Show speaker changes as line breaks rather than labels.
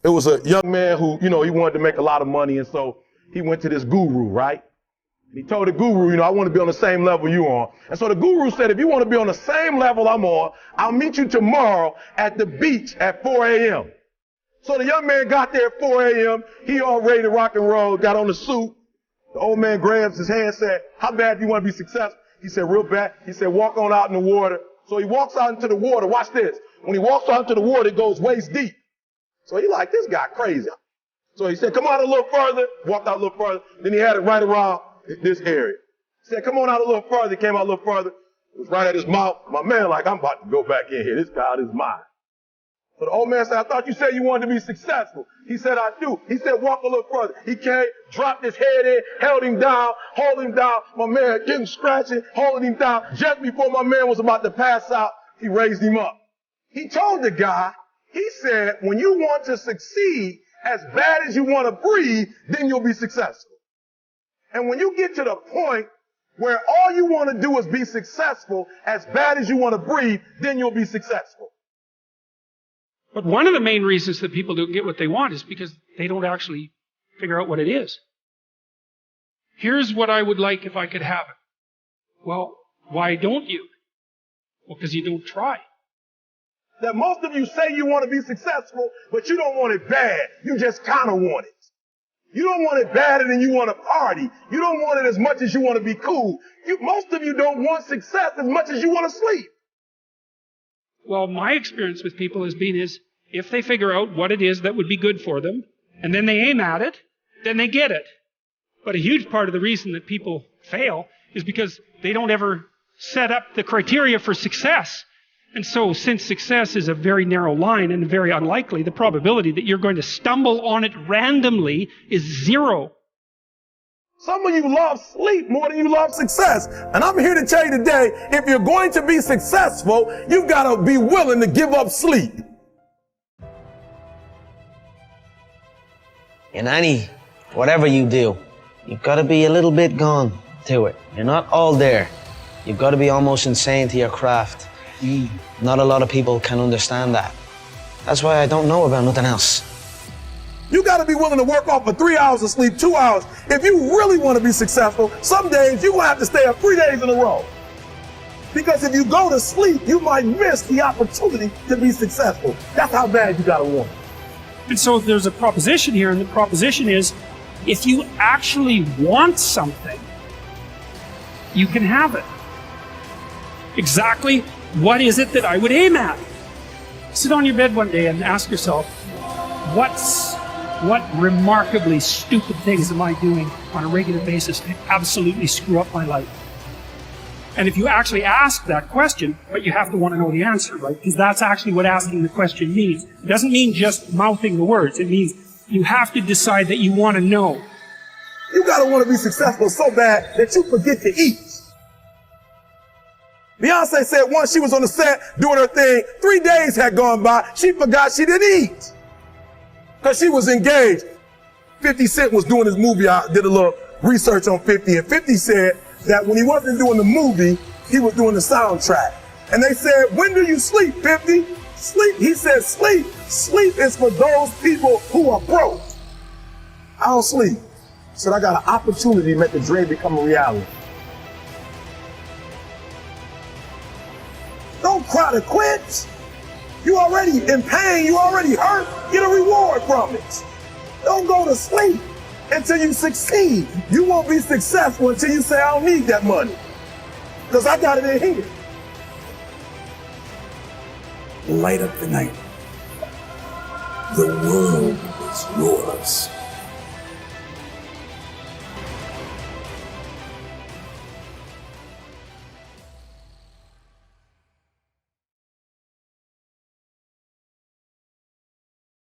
It was a young man who, he wanted to make a lot of money, and so he went to this guru, right? He told the guru, I want to be on the same level you on. And so the guru said, if you want to be on the same level I'm on, I'll meet you tomorrow at the beach at 4 a.m. So the young man got there at 4 a.m. He all ready to rock and roll, got on the suit. The old man grabs his hand and said, how bad do you want to be successful? He said, real bad. He said, walk on out in the water. So he walks out into the water. Watch this. When he walks out into the water, it goes waist deep. So he like, this guy crazy. So he said, come out a little further. Walked out a little further. Then he had it right around this area. He said, come on out a little further. He came out a little further. It was right at his mouth. My man like, I'm about to go back in here. This guy out of his mind. So the old man said, I thought you said you wanted to be successful. He said, I do. He said, walk a little further. He came, dropped his head in, held him down, hold him down. My man getting scratching, holding him down. Just before my man was about to pass out, he raised him up. He told the guy, he said, when you want to succeed as bad as you want to breathe, then you'll be successful. And when you get to the point where all you want to do is be successful as bad as you want to breathe, then you'll be successful.
But one of the main reasons that people don't get what they want is because they don't actually figure out what it is. Here's what I would like if I could have it. Well, why don't you? Well, because you don't try.
That most of you say you want to be successful, but you don't want it bad. You just kind of want it. You don't want it badder than you want to party. You don't want it as much as you want to be cool. Most of you don't want success as much as you want to sleep.
Well, my experience with people has been is if they figure out what it is that would be good for them, and then they aim at it, then they get it. But a huge part of the reason that people fail is because they don't ever set up the criteria for success. And so, since success is a very narrow line and very unlikely, the probability that you're going to stumble on it randomly is zero.
Some of you love sleep more than you love success. And I'm here to tell you today, if you're going to be successful, you've got to be willing to give up sleep.
In whatever you do, you've got to be a little bit gone to it. You're not all there. You've got to be almost insane to your craft. Not a lot of people can understand that. That's why I don't know about nothing else.
You got to be willing to work off for 3 hours of sleep, 2 hours. If you really want to be successful, some days you're going to have to stay up 3 days in a row. Because if you go to sleep, you might miss the opportunity to be successful. That's how bad you got to want it.
And so there's a proposition here, and the proposition is, if you actually want something, you can have it. Exactly what is it that I would aim at? Sit on your bed one day and ask yourself, what remarkably stupid things am I doing on a regular basis to absolutely screw up my life? And if you actually ask that question, but you have to want to know the answer, right? Because that's actually what asking the question means. It doesn't mean just mouthing the words. It means you have to decide that you want to know.
You got to want to be successful so bad that you forget to eat. Beyonce said once she was on the set doing her thing, 3 days had gone by, she forgot she didn't eat. Because she was engaged. 50 Cent was doing his movie. I did a little research on 50, and 50 said that when he wasn't doing the movie, he was doing the soundtrack. And they said, when do you sleep, 50? Sleep. He said, sleep. Sleep is for those people who are broke. I don't sleep. He said, I got an opportunity to make the dream become a reality. Don't cry to quit. You already in pain, you already hurt. Get a reward from it. Don't go to sleep until you succeed. You won't be successful until you say, I don't need that money. Because I got it in here. Light up the night. The world is yours.